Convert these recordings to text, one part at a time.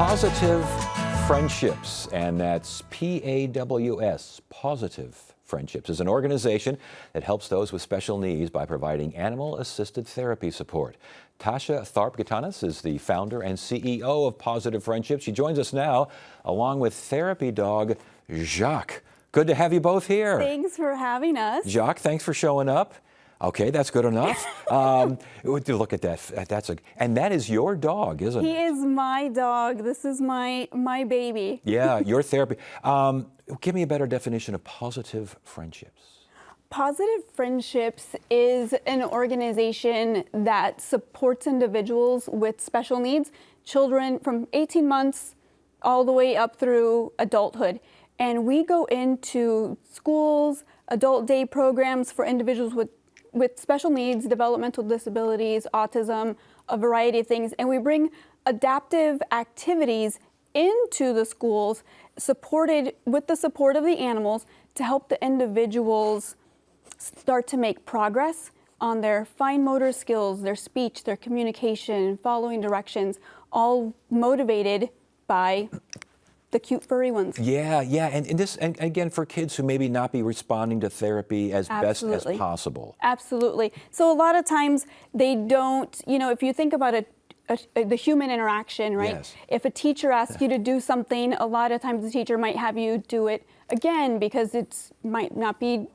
Positive Friendships, and that's PAWS, Positive Friendships, is an organization that helps those with special needs by providing animal-assisted therapy support. Tasha Tharp-Gitanis is the founder and CEO of Positive Friendships. She joins us now, along with therapy dog Jacques. Good to have you both here. Thanks for having us. Jacques, thanks for showing up. Okay, that's good enough. Look at that. And that is your dog, isn't it? He is my dog. This is my baby. Yeah, your therapy. Give me a better definition of Positive Friendships. Positive Friendships is an organization that supports individuals with special needs, children from 18 months all the way up through adulthood. And we go into schools, adult day programs for individuals with special needs, developmental disabilities, autism, a variety of things. And we bring adaptive activities into the schools, supported with the support of the animals, to help the individuals start to make progress on their fine motor skills, their speech, their communication, following directions, all motivated by the cute furry ones. Yeah, and this, and again, for kids who maybe not be responding to therapy as best as possible. Absolutely. So a lot of times they don't, if you think about the human interaction, right? Yes. If a teacher asks you to do something, a lot of times the teacher might have you do it again because it might not be,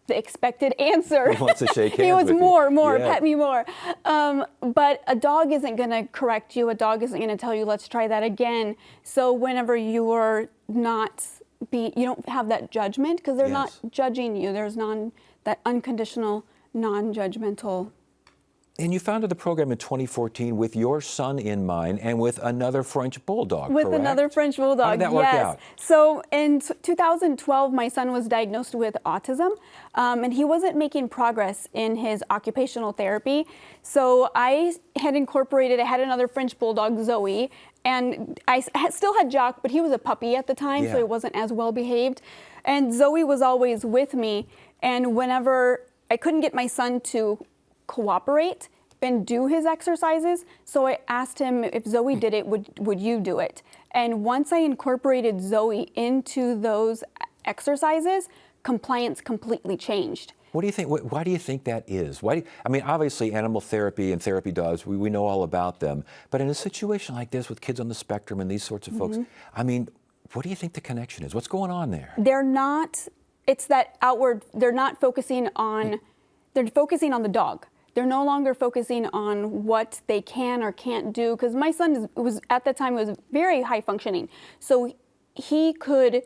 the expected answer. He wants to shake hands He wants with more, yeah. Pet me more. But a dog isn't going to correct you. A dog isn't going to tell you, let's try that again. So whenever you are you don't have that judgment because they're not judging you. There's that unconditional, non-judgmental. And you founded the program in 2014 with your son in mind and with another French bulldog, With correct? another French bulldog, How did that work out? So in 2012, my son was diagnosed with autism, and he wasn't making progress in his occupational therapy. So I had another French bulldog, Zoe, and I still had Jacques, but he was a puppy at the time, so he wasn't as well behaved. And Zoe was always with me, and whenever I couldn't get my son to cooperate and do his exercises, so I asked him, if Zoe did it, would you do it? And once I incorporated Zoe into those exercises, compliance completely changed. What do you think? Why do you think that is? Obviously, animal therapy and therapy dogs, we know all about them. But in a situation like this with kids on the spectrum and these sorts of folks, what do you think the connection is? What's going on there? It's that outward, they're focusing on the dog. They're no longer focusing on what they can or can't do, because my son was at the time very high functioning. So he could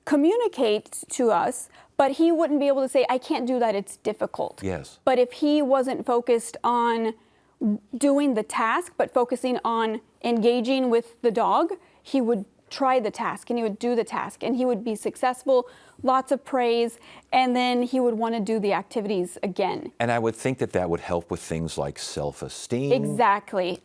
communicate to us, but he wouldn't be able to say, I can't do that, it's difficult. Yes. But if he wasn't focused on doing the task, but focusing on engaging with the dog, he would try the task and he would do the task and he would be successful, lots of praise, and then he would want to do the activities again. And I would think that would help with things like self-esteem. Exactly.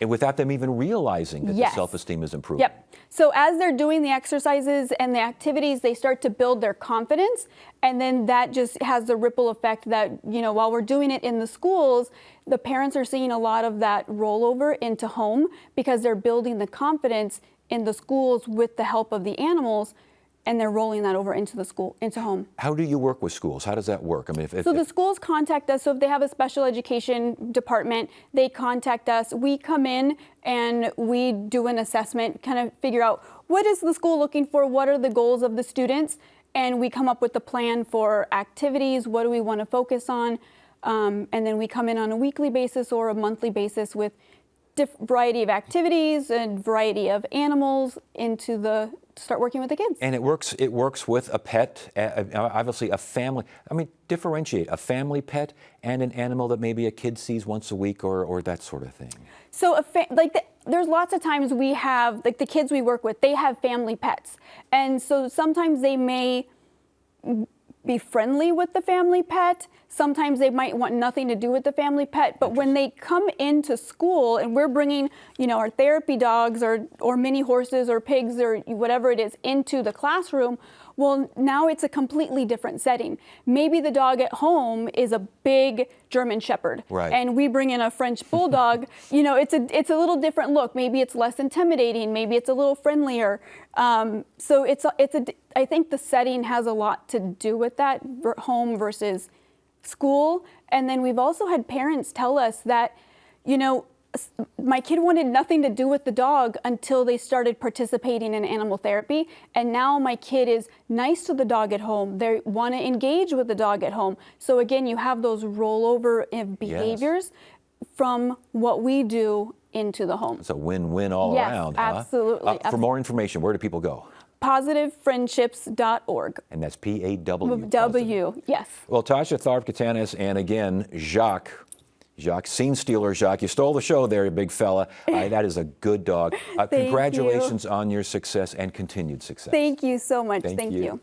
And without them even realizing that the self-esteem is improving. Yep. So as they're doing the exercises and the activities, they start to build their confidence, and then that just has the ripple effect that, while we're doing it in the schools, the parents are seeing a lot of that rollover into home because they're building the confidence in the schools with the help of the animals, and they're rolling that over into the school, into home. How do you work with schools? How does that work? The schools contact us. So if they have a special education department, they contact us. We come in and we do an assessment, kind of figure out what is the school looking for, what are the goals of the students, and we come up with a plan for activities, what do we want to focus on, and then we come in on a weekly basis or a monthly basis with variety of activities and variety of animals start working with the kids. And it works with a pet, obviously a family. Differentiate a family pet and an animal that maybe a kid sees once a week or that sort of thing. So there's lots of times we have, the kids we work with, they have family pets. And so sometimes they may be friendly with the family pet. Sometimes they might want nothing to do with the family pet, but when they come into school and we're bringing, our therapy dogs or mini horses or pigs or whatever it is into the classroom, Well, now it's a completely different setting. Maybe the dog at home is a big German Shepherd, Right. and we bring in a French Bulldog. You know, it's a little different look. Maybe it's less intimidating. Maybe it's a little friendlier. So I think the setting has a lot to do with that, home versus school. And then we've also had parents tell us that, you know, my kid wanted nothing to do with the dog until they started participating in animal therapy. And now my kid is nice to the dog at home. They want to engage with the dog at home. So again, you have those rollover of behaviors from what we do into the home. It's a win-win all Yes, around. Huh? absolutely. For more information, where do people go? PositiveFriendships.org. And that's P-A-W. W, yes. Well, Tasha Tharp-Katanis, and again, Jacques, Scene Stealer Jacques, you stole the show there, you big fella. That is a good dog. Congratulations on your success and continued success. Thank you so much. Thank you.